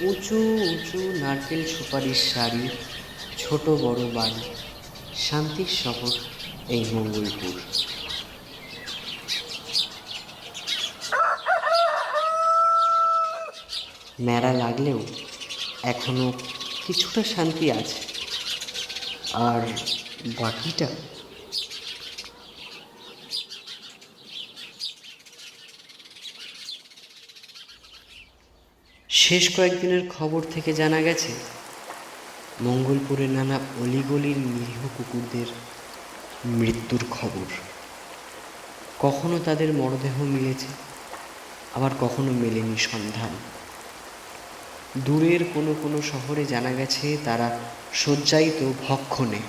উঁচু উঁচু নারকেল সুপারির সারি, ছোট বড় বাড়ি, শান্তির শহর এই মঙ্গলপুর। ন্যাড়া লাগলেও এখনো কিছুটা শান্তি আছে, আর বাকিটা শেষ কয়েকদিনের খবর থেকে জানা গেছে, মঙ্গলপুরের নানা অলিগলির নিরীহ কুকুরদের মৃত্যুর খবর। কখনো তাদের মরদেহ মিলেছে, আবার কখনো মেলেনি সন্ধান। দূরের কোনো কোনো শহরে জানা গেছে তারা শয্যায়িত ভক্ষণে।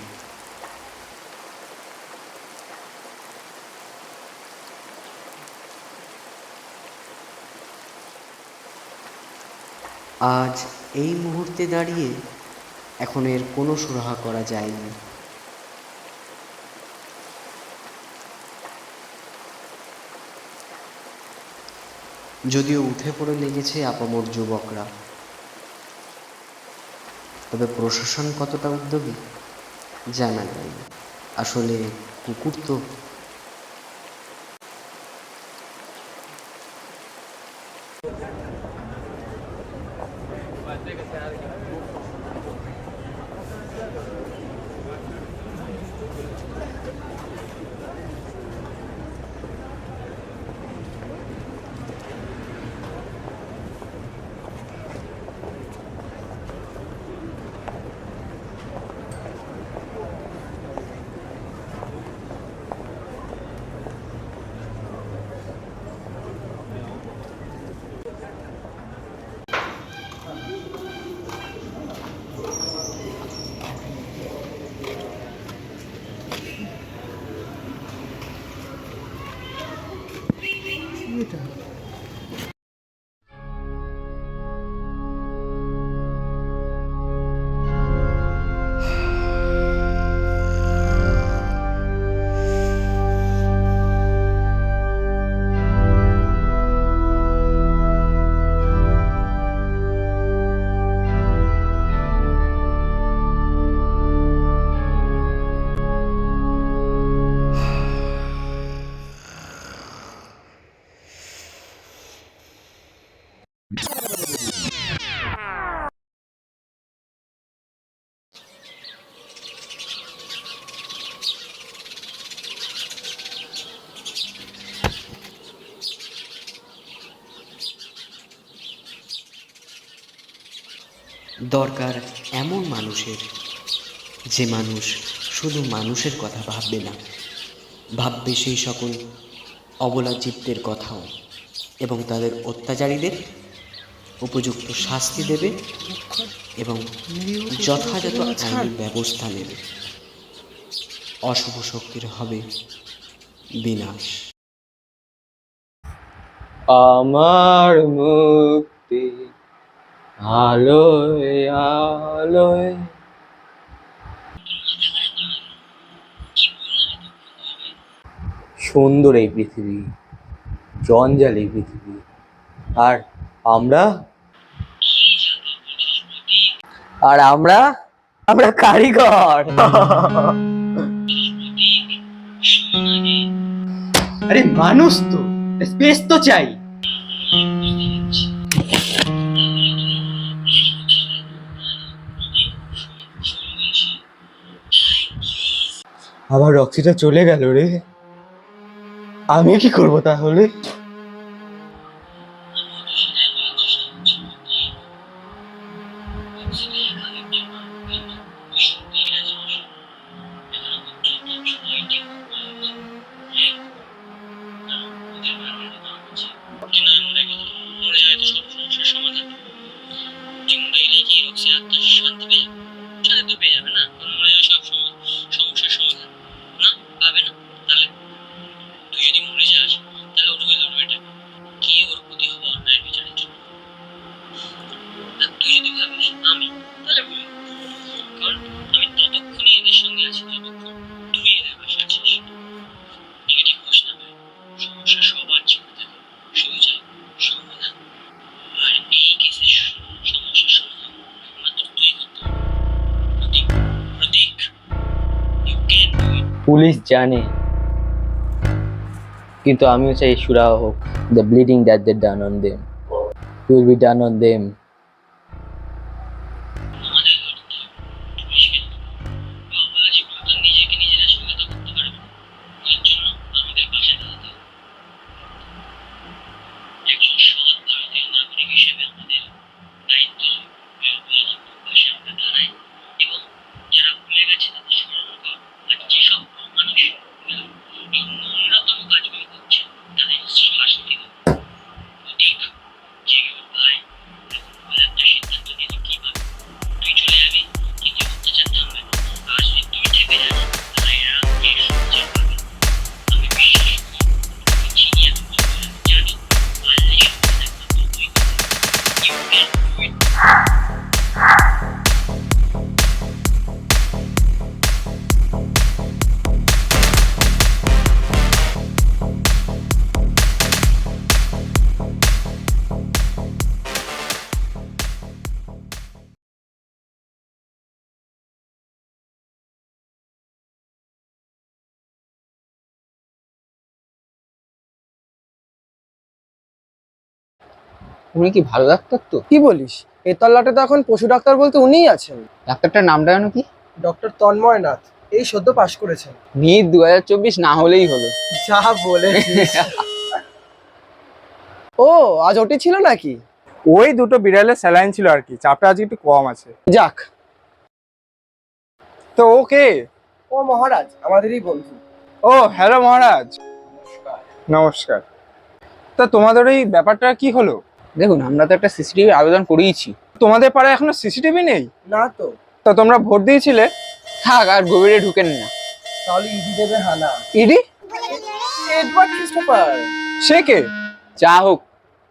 আজ এই মুহূর্তে দাঁড়িয়ে এখন এর কোনো সুরাহা করা যায়নি। যদিও উঠে পড়ে লেগেছে আপামর যুবকরা, তবে প্রশাসন কতটা উদ্যোগী জানা যায়নি। আসলে কুকুর তো দরকার এমন মানুষের, যে মানুষ শুধু মানুষের কথা ভাববে না, ভাববে সেই সকল অবলা জীবদের কথাও, এবং তাদের অত্যাচারীদের উপযুক্ত শাস্তি দেবে এবং যথাযথ আইনি ব্যবস্থা নেবে। অশুভ শক্তির হবে বিনাশ। আমার মুক্তি আলোয় আলোয়। সুন্দর এই পৃথিবী, জঞ্জাল এই পৃথিবী, আর আমরা আর আমরা আমরা কারিগর। আরে মানুষ তো, স্পেস তো চাই। আবার রক্সিটা চলে গেল রে, আমি কি করব তাহলে? পুলিশ জানে, কিন্তু আমিও চাই সুরাহা হোক। The bleeding that they done on them will be done on them. উনি কি ভালো ডাক্তার তো? কি বলিস, এ তল্লাটে তো এখন পশু ডাক্তার বলতে উনিই আছেন। ডাক্তারটার নামটা যেন কি? ডক্টর তন্ময় নাথ, এই সদ্য পাশ করেছেন। নিট 2024 না হলেই হলো। যা বলেছিস। ও, আজ ওটি ছিল নাকি? ওই দুটো বিড়ালের স্যালাইন ছিল আর কি, চাপটা আজকে একটু কম আছে। যাক। তো ওকে। ও মহারাজ, আমাদেরই বন্ধু। ও হ্যালো মহারাজ, নমস্কার। তা তোমাদের এই ব্যাপারটা কি হলো? দেখুন, আমরা তো একটা সিসিটিভি আবেদন করিয়েছি। তোমাদের পাড়ায় এখনো সিসিটিভি নেই? না তো। তা তোমরা ভোট দিয়েছিলে? থাক, আর গভীরে ঢুকেন না। তাহলে ইডি দেবে হানা। ইডি? Edward Christopher. সে কে? যা হোক,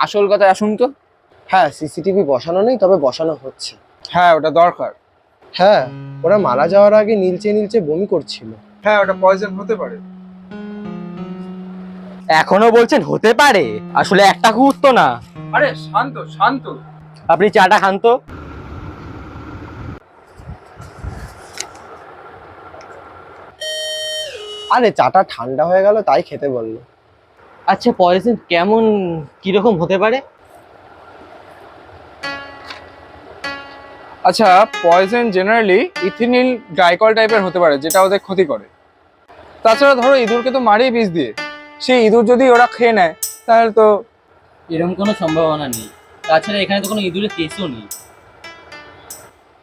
আসল কথা আসুন তো। হ্যাঁ, সিসিটিভি বসানো নেই, তবে বসানো হচ্ছে। হ্যাঁ ওটা দরকার। হ্যাঁ, ওরা মারা যাওয়ার আগে নীলচে নীলচে বমি করছিল। হ্যাঁ ওটা পয়জন হতে পারে। এখনো বলছেন হতে পারে? আসলে একটা কুকুর তো না। আরে শান্ত শান্ত। আপনি চাটা খান তো। আরে চাটা ঠান্ডা হয়ে গেল, তাই খেতে বললো। আচ্ছা, পয়জন কেমন, কিরকম হতে পারে? আচ্ছা, পয়জন জেনারেলি ইথিনিল গ্লাইকল টাইপের হতে পারে, যেটা ওদের ক্ষতি করে। তাছাড়া ধরো ইঁদুরকে তো মারেই বিষ দিয়ে, সেই ইঁদুর যদি ওরা খেয়ে নেয় তাহলে তো। এরকম কোনো সম্ভাবনা নেই। তাছাড়া এখানে তো কোনো ইঁদুরের কেসও নেই।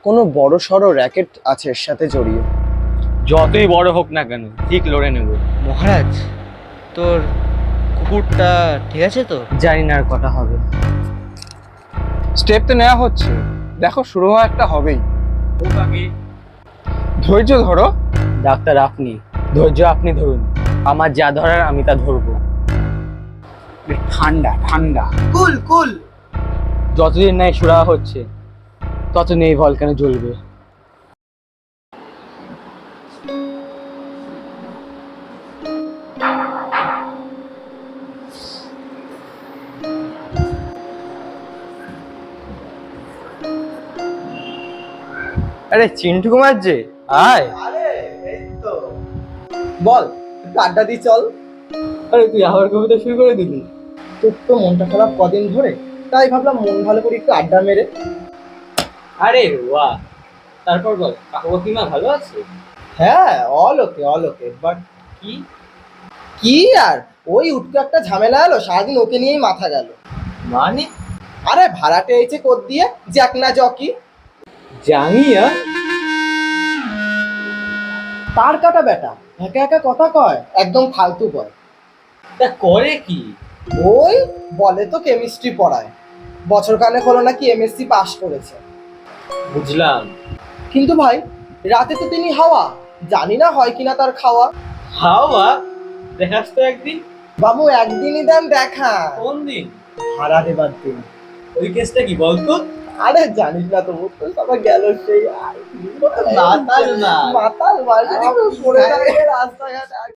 কোনো বড় সড়ো র্যাকেট আছে এর সাথে জড়িয়ে। যতই বড় হোক না কেন, ঠিক লড়ে নেব। মহারাজ, তোর কুকুরটা ঠিক আছে তো? জানি না আর কটা হবে। স্টেপ তো নেওয়া হচ্ছে, দেখো শুরু হওয়া একটা হবেই। ধৈর্য ধরো। ডাক্তার আপনি, ধৈর্য আপনি ধরুন, আমার যা ধরার আমি তা ধরবো। ঠান্ডা ঠান্ডা। কুল কুল। যতদিন নাই সুরা হচ্ছে ততদিন এই ভলকানো জ্বলবে। আরে চিন্টু কুমার যে, আয়। আরে এই তো। বল, একটু আড্ডা দি চল। আরে তুই আবার কবিতা শুরু করে দিলি? তোর তো মনটা খারাপ কদিন ধরে, তাই ভাবলাম মন ভালো করে একটু আড্ডা মেরে। আরে বাহ! তারপর বল, কাকু কাকিমা ভালো আছে? হ্যাঁ, অলোকে অলোকে, বাট কি? কি আর, ওই উঠকে একটা ঝামেলা এলো, সারাদিন ওকে নিয়েই মাথা গেল। মানে? আরে ভাড়াটে এসে কোদ দিয়ে জ্যাক না জকি। জানিয়া তার কাটা বেটা, একা একা কথা কয়, একদম ফালতু বয়। তা করে কি? ওই বলে তো কেমিস্ট্রি পড়ায়, বছর কানেক হলো নাকি এমএসসি পাশ করেছে। বুঝলাম। কিন্তু ভাই, রাতে তো তিনি হাওয়া, জানি না হয় কিনা তার খাওয়া। হাওয়া? দেখাস তো একদিন। বাবু একদিনই দেন দেখা, কোন দিন? ভাড়া দেবার দিন। ওই কেসটা কি বলতো? আরে জানিস না তো, মুখ তো সবাই গেল সেই আর মাতাল না। মাতাল বাড়ি পড়ে থাকে রাস্তাঘাট।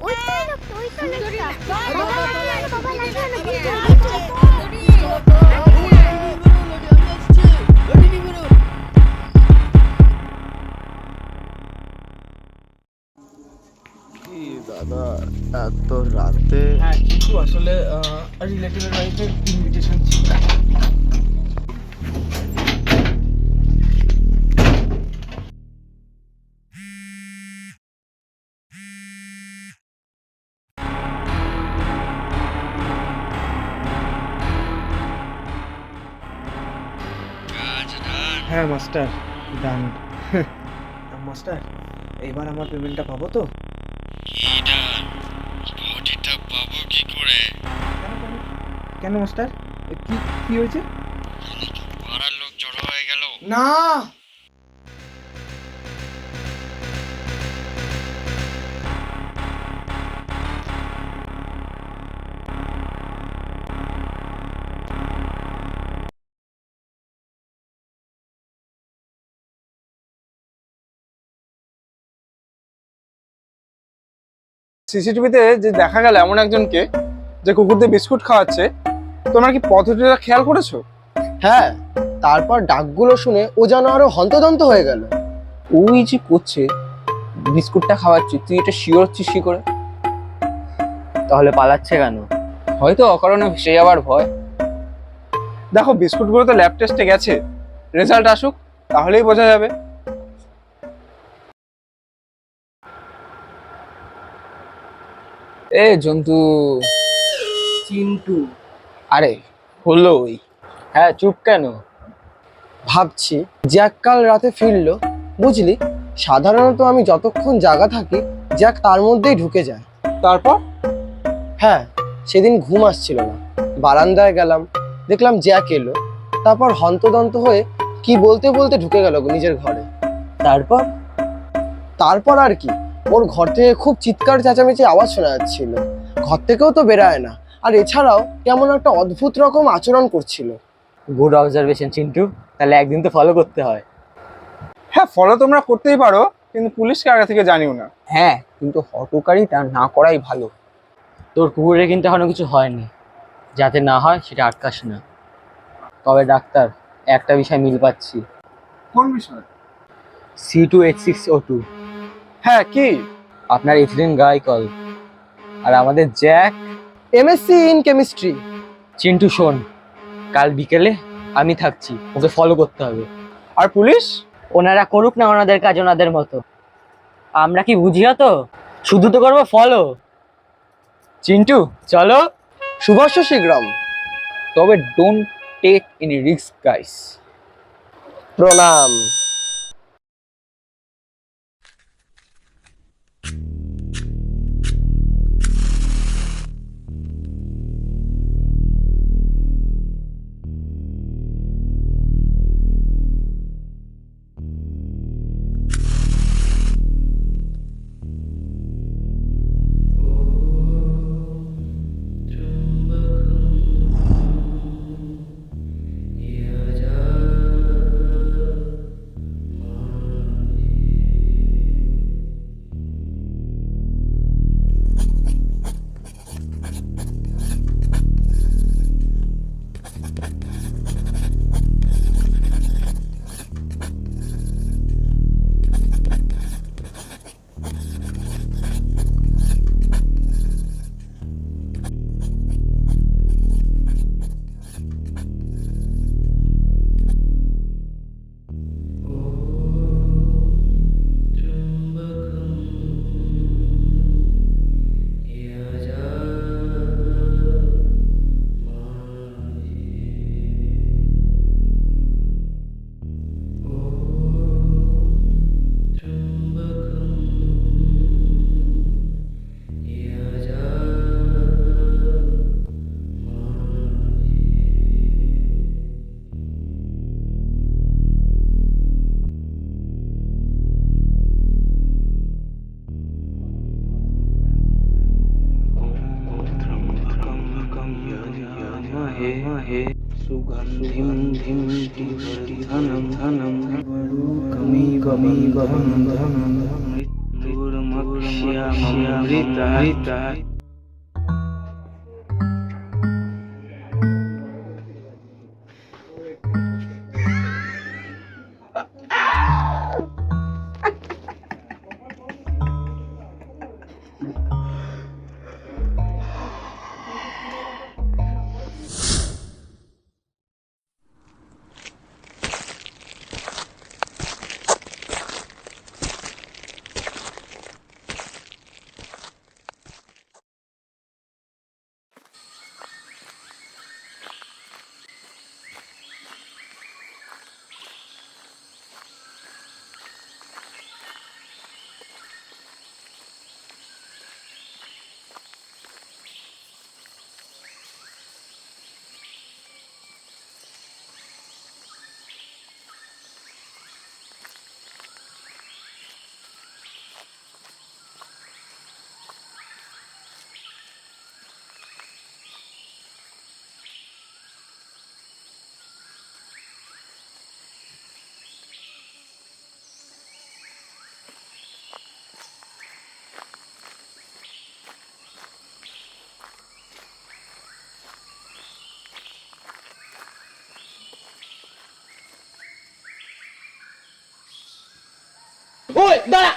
ওইটাই লোকটা ওইটা লোকটা বাবা লাগছে কি দাদা এত রাতে? হ্যাঁ কিন্তু আসলে রিলেটিভের বাড়িতে ইনভিটেশন ছিল। হ্যাঁ মাস্টার ডান। মাস্টার এবার আমার পেমেন্টটা পাবো তো? কেন মাস্টার কি কি হয়েছে? পাড়ার লোক জড়ো হয়ে গেল। না সিসিটিভিতে যে দেখা গেল এমন একজনকে যে কুকুরদের বিস্কুট খাওয়াচ্ছে, তোমরা কি পদ্ধতিটা খেয়াল করেছো? হ্যাঁ, তারপর ডাকগুলো শুনে ও যেন আরো হন্তদন্ত হয়ে গেল। ওই যে করছে বিস্কুটটা খাওয়াচ্ছি, তুই এটা শিওর হচ্ছিস কি করে? তাহলে পালাচ্ছে কেন? হয়তো অকারণে ভেসে যাওয়ার ভয়। দেখো বিস্কুটগুলো তো ল্যাব টেস্টে গেছে, রেজাল্ট আসুক তাহলেই বোঝা যাবে। এ জন্তু চিন্টু, আরে হলো ওই। হ্যাঁ, চুপ কেন? ভাবছি জ্যাক কাল রাতে ফিরলো, বুঝলি? সাধারণত আমি যতক্ষণ জাগা থাকি জ্যাক তার মধ্যেই ঢুকে যায়। তারপর হ্যাঁ, সেদিন ঘুম আসছিল না, বারান্দায় গেলাম, দেখলাম জ্যাক এলো, তারপর হন্তদন্ত হয়ে কি বলতে বলতে ঢুকে গেল নিজের ঘরে। তারপর? তারপর আর কি, ওর ঘর থেকে খুব চিৎকার চেঁচামেচি আওয়াজ শোনা যাচ্ছিল। ঘর থেকেও তো বেরায় না, আর এছাড়াও কেমন একটা অদ্ভুত রকম আচরণ করছিল। গুড অবজারভেশন চিন্টু, তাহলে একদিন তো ফলো করতে হয়। হ্যাঁ, ফলো তোমরা করতেই পারো, কিন্তু পুলিশকে আগে থেকে জানিও না। হ্যাঁ, কিন্তু হটকারিতা না করাই ভালো। তোর কুকুরের কিন্তু এখনো কিছু হয়নি, যাতে না হয় সেটা আটকাস না। তবে ডাক্তার, একটা বিষয় মিল পাচ্ছি। কোন বিষয়? C2H6O2, হ্যাঁ কি? আপনার ইথিলিন গ্লাইকল। আর আমাদের Jack. MSc in chemistry. Chintu শোন, কাল বিকেলে আমি থাকছি, ওকে ফলো করতে হবে। আর পুলিশ? ওনারা করুক না ওনাদের কাজ ওনাদের মতো, আমরা কি বুঝি তো? শুধু তো করবো ফলো। চিন্টু চলো। শুভস্য শীঘ্রম। তবে don't take any risk guys. প্রণাম। ধনম ধনম কমি গমি গম ধম মৃত্যুর্মৃতা ওই দাঁড়া।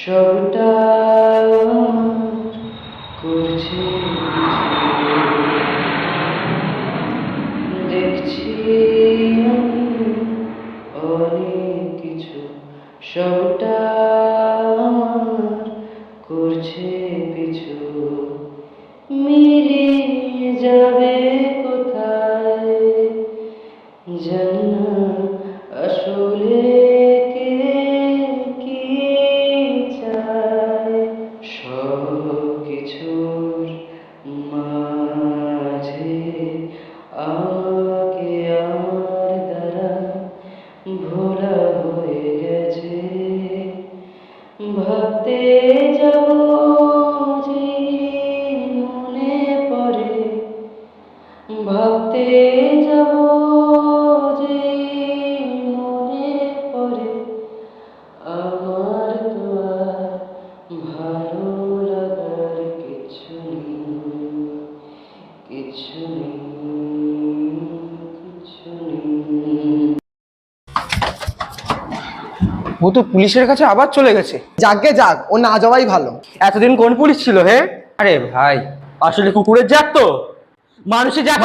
সবটা আমার করছে দেখছি আমি অনেক কিছু, সবটা আমার করছে পিছু, মিলিয়ে যাবে কোথায় জানি না আসলে কে কি চায়। সব কিছুর মাঝে আমাকে আমার দ্বারা ভোলা হয়ে গেছে, ভাবতে যাব যে মনে পড়ে, ভাবতে যাব যে মনে পড়ে, আমার তো আর ভালো লাগার কিছু নেই, কিছু নেই, কিছু নেই। ও তো পুলিশের কাছে আবার চলে গেছে। যাকে যাক, ও না যাওয়াই ভালো। এতদিন কোন পুলিশ ছিল হে? আরে ভাই, আসলে কুকুরের জাত তো, মানুষের জাত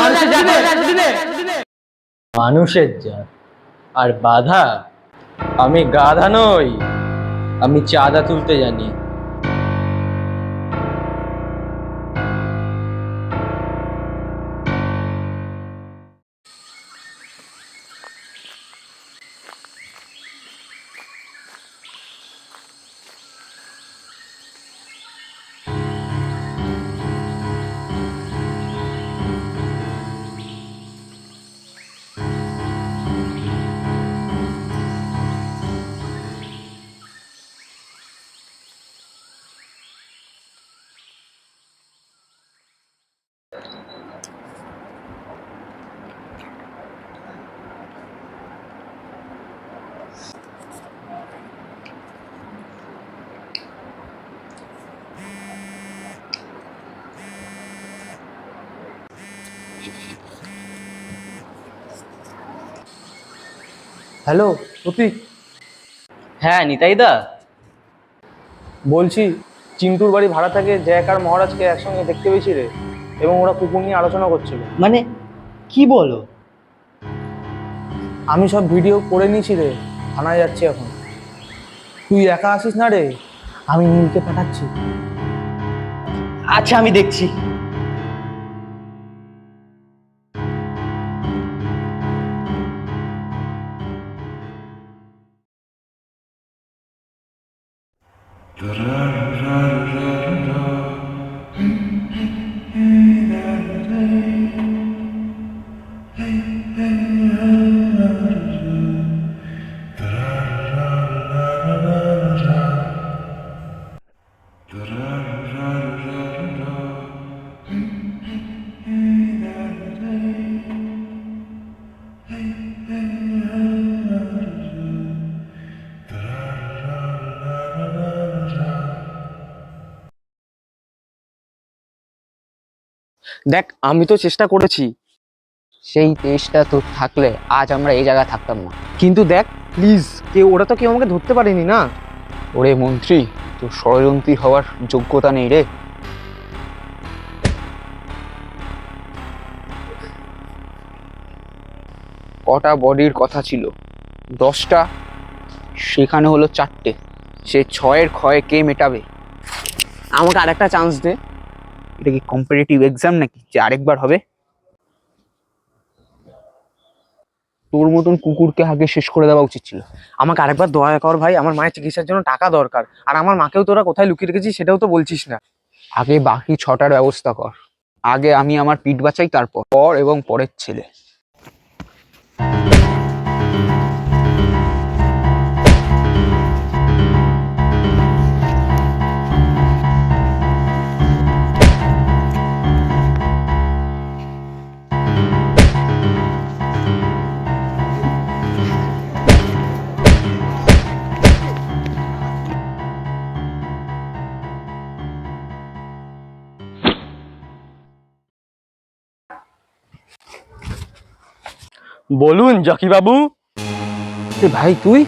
মানুষের জাত। আর বাধা, আমি গাধা নই, আমি চাঁদা তুলতে জানি। হ্যালো প্রতীক, হ্যাঁ নিতাইদা, বলছি চিন্টুর বাড়ি ভাড়া থাকে জ্যাক আর মহারাজকে একসঙ্গে দেখতে পেয়েছি রে, এবং ওরা কুকুর নিয়ে আলোচনা করছিল। মানে কি বলো? আমি সব ভিডিও করে নিয়েছি রে, থানায় যাচ্ছি এখন। তুই একা আসিস না রে, আমি নীলকে পাঠাচ্ছি। আচ্ছা আমি দেখছি। দেখ, আমি তো চেষ্টা করেছি। সেই তেজটা তোর থাকলে আজ আমরা এই জায়গায় থাকতাম না। কিন্তু দেখ প্লিজ, ওরা তো কেউ আমাকে ধরতে পারেনি না। ওরে মন্ত্রী, তোর ষড়যন্ত্রী হওয়ার যোগ্যতা নেই রে। কটা বডির কথা ছিল? 10টা, সেখানে হলো 4টে। সে 6-এর ক্ষয় কে মেটাবে? আমাকে আরেকটা চান্স দে। এটা কি কম্পিটিটিভ এক্সাম নাকি যে আরেকবার হবে? তোর মতন কুকুরকে আগে শেষ করে দেওয়া উচিত ছিল। আমাকে আরেকবার দয়া কর ভাই, আমার মায়ের চিকিৎসার জন্য টাকা দরকার, আর আমার মাকেও তোরা কোথায় লুকিয়ে রেখেছিস সেটাও তো বলছিস না। আগে বাকি 6টার ব্যবস্থা কর। আগে আমি আমার পিঠ বাঁচাই, তারপর পর এবং পরের ছেলে। বলুন জকি বাবু। ভাই তুই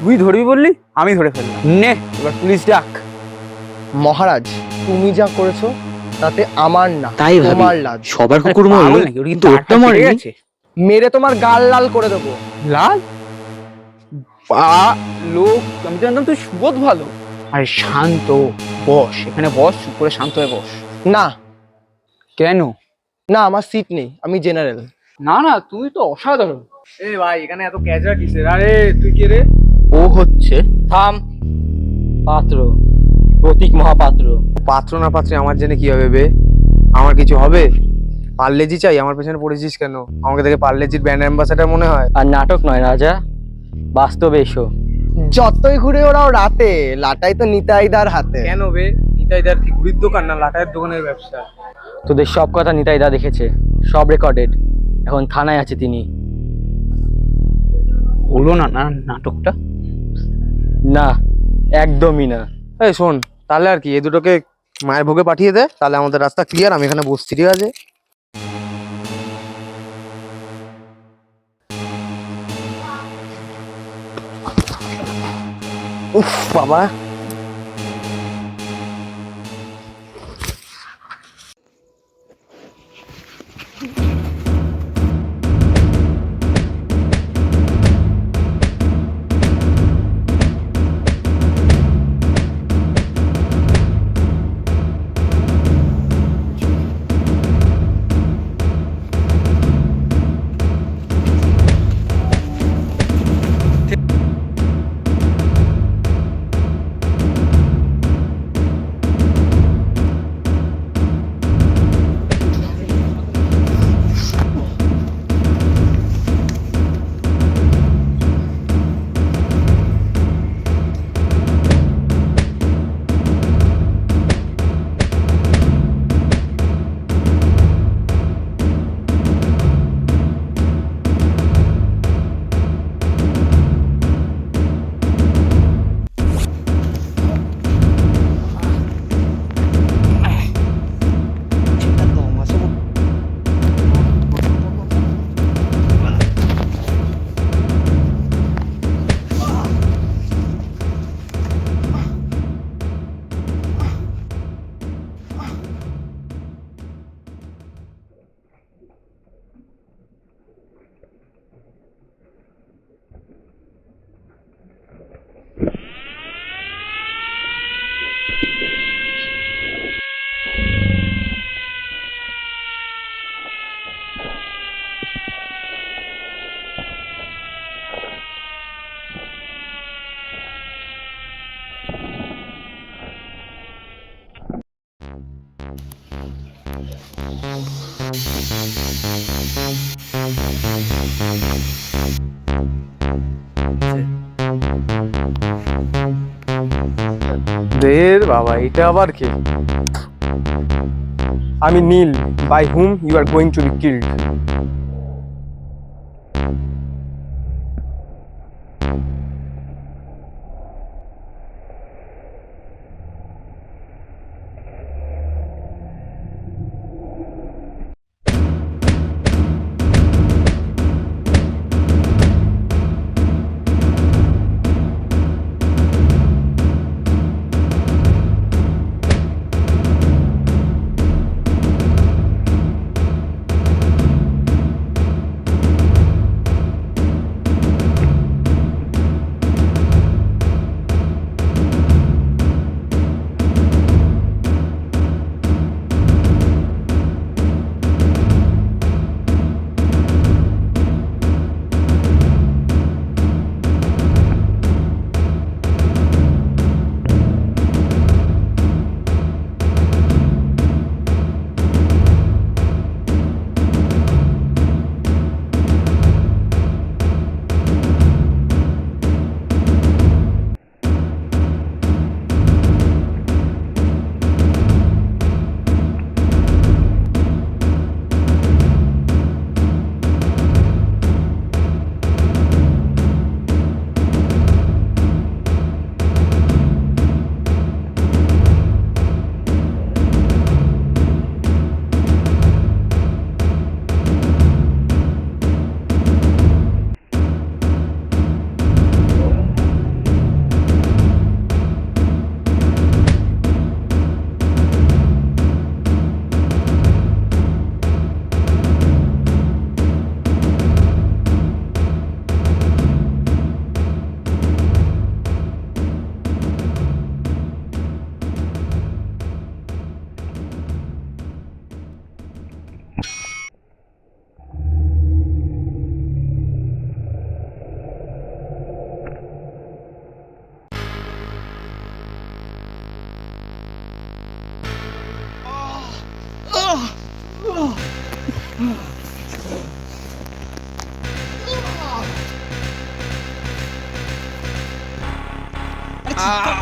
তুই ধরবি বললি, আমি ধরে ফেললাম। নে এবার পুলিশ ডাক। মহারাজ, তুমি যা করেছো তাতে আমার না তাই ভাবি তোমার লাজ। সবার কুকুর পাগল মরলো নাকি? ওর কিন্তু হাতটা ওরটা কেটে মরেনি। গেছে। মেরে তোমার গাল লাল করে দেবো। লাল লোক, আমি জানতাম তুই সুবোধ ভালো। আরে শান্ত, বস এখানে, বস, চুপ করে শান্ত হয়ে বস। না কেন? না, আমার সিট নেই, আমি জেনারেল। না না, তুই তো অসাধারণ। এই ভাই, এখানে এত ক্যাজরা কিসের? আরে তুই কে রে? ও হচ্ছে থাম, পাত্র, প্রতীক মহাপাত্র। পাত্র না পাত্রে আমার জেনে কি হবে বে? আমার কিছু হবে? পার্লেজি চাই? আমার পেছনে পড়েছিস কেন? আমাকে দেখে পার্লেজির ব্র্যান্ড অ্যাম্বাসাডার মনে হয়? আর নাটক নয় রাজা, বাস্তবে এসো। যতই ঘুরে ওরাও রাতে, লাটাই তো নিতাইদার হাতে। কেন বে? নিতাইদার কি গুড়ির দোকান না লাটাইয়ের দোকানের ব্যবসা? তোদের সব কথা নিতাই দা দেখেছে, সব রেকর্ডেড। এখন থানায় আছে তিনি। হলো না না নাটকটা? না, একদমই না। এই শোন, তাহলে আর কি, এ দুটোকে মায়ের ভোগে পাঠিয়ে দে, তাহলে আমাদের রাস্তা ক্লিয়ার। আমি এখানে বসছি, ঠিক আছে? উফ বাবা, দের বাবা, এটা আবার কে? আমি Neel, by whom you are going to be killed. বলছি।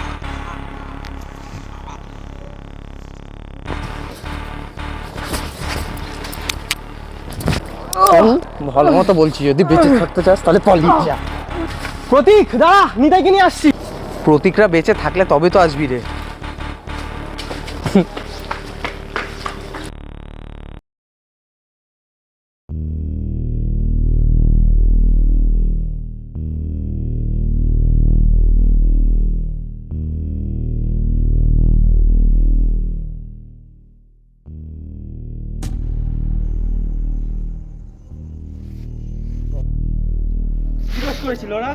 ভালো মতো বলছি, যদি বেঁচে থাকতে চাস তাহলে পালিয়ে যা। প্রতীক দাঁড়া, নিতাইকে নিয়ে আসছি। প্রতীকরা বেঁচে থাকলে তবে তো আসবি রে। করেছিল ওরা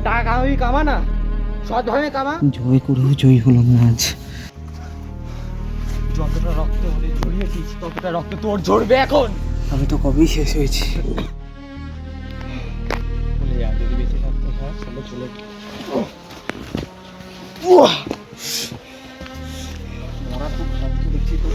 টাকা কামাবি, কামা না, সৎভাবে কামা। জয় করেও জয় হলাম না আজ। যতটা রক্ত হলে ঝরিয়েছিস ততটা রক্ত তোর ঝরবে এখন। আমি তো কবেই শেষ হয়েছি। চলে যা, যদি বেঁচে থাকতে হয় তাহলে চলে যা। মরা খুব শান্ত দেখছি তো।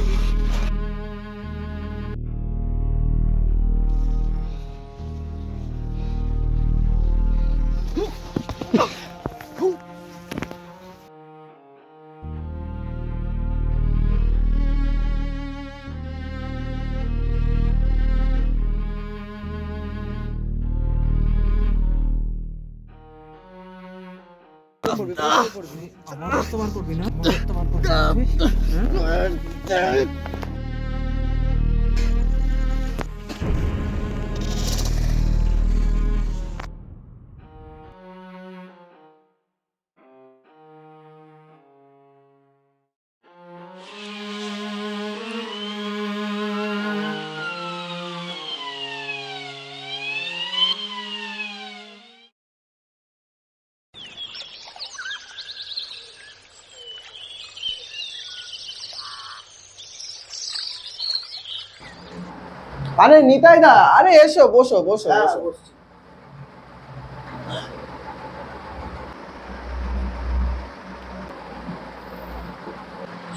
আরে নিতাই দা, আরে এসো, বসো বসো বসো।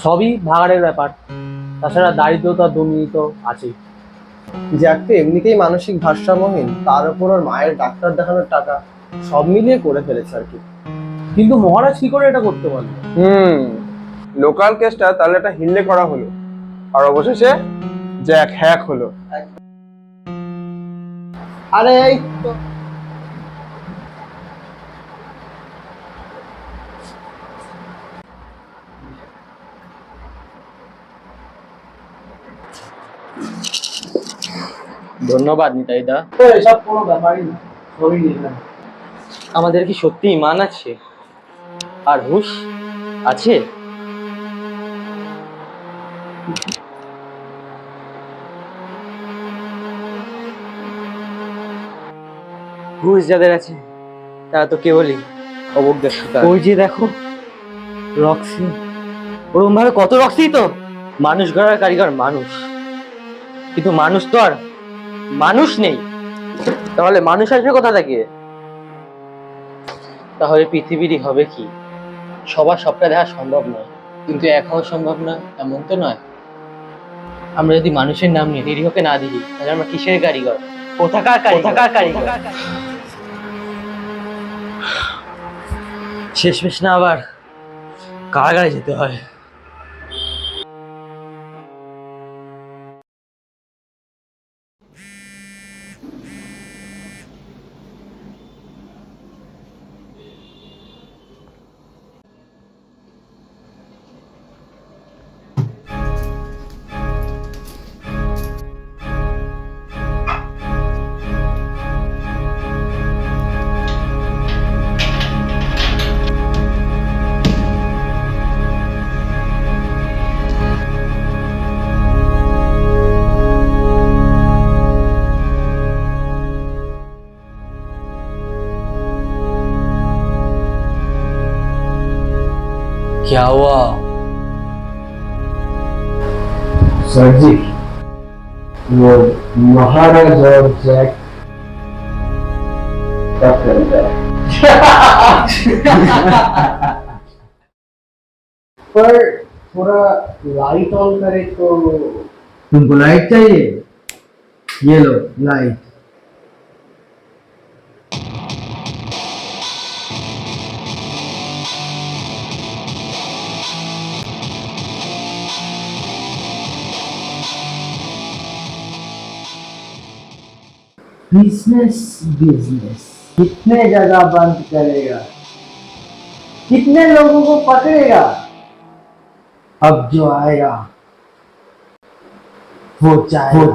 সবই ভাগাড়ের ব্যাপার, তাছাড়া দারিদ্রতা দুর্নীতি তো আছেই। যে একটা এমনিতেই মানসিক ভারসাম্যহীন, তার উপর ওর মায়ের ডাক্তার দেখানোর টাকা, সব মিলিয়ে করে ফেলেছে আর কি। কিন্তু মহারাজ কি করে এটা করতে পারলো? লোকাল কেসটা তাহলে একটা হিল্লে করা হলো, আর অবশেষে জ্যাক হ্যাক হলো। আরে এই তো ধন্যবাদ নিতাইদা। এসব কোনো ব্যাপারই না, সবই নিলাম। আমাদের কি সত্যি ইমান আছে আর হুশ আছে? হুশ যাদের আছে তারা তো কেবলই অবজ্ঞার শিকার। ওই যে দেখো রক্সি, ওরকম ভাবে কত রক্সি তো মানুষ গড়ার কারিগর মানুষ, কিন্তু মানুষ তো আর মানুষ নেই। তাহলে মানুষ আসবে কোথা থেকে? তাহলে পৃথিবীরই হবে কি? সবার সবটা দেখা সম্ভব নয়, কিন্তু এক হওয়া সম্ভব না এমন তো নয়। আমরা যদি মানুষের নাম নিয়ে নিরীহকে না দিই তাহলে আমরা কিসের কারিগর? কোথাকার কারিগর? শেষমেশ না আবার কারাগারে যেতে হয়। क्या हुआ? सर जी, वो महाराज और जैक कब करेगा? पर थोड़ा लाइट ऑन करे तो। तुमको लाइट चाहिए? ये लो लाइट। बिजनेस बिजनेस कितने जगह बंद करेगा, कितने लोगों को पकड़ेगा। अब जो आएगा वो जाएगा।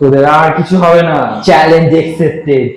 তোদের আর কিছু হবে না। Challenge accepted.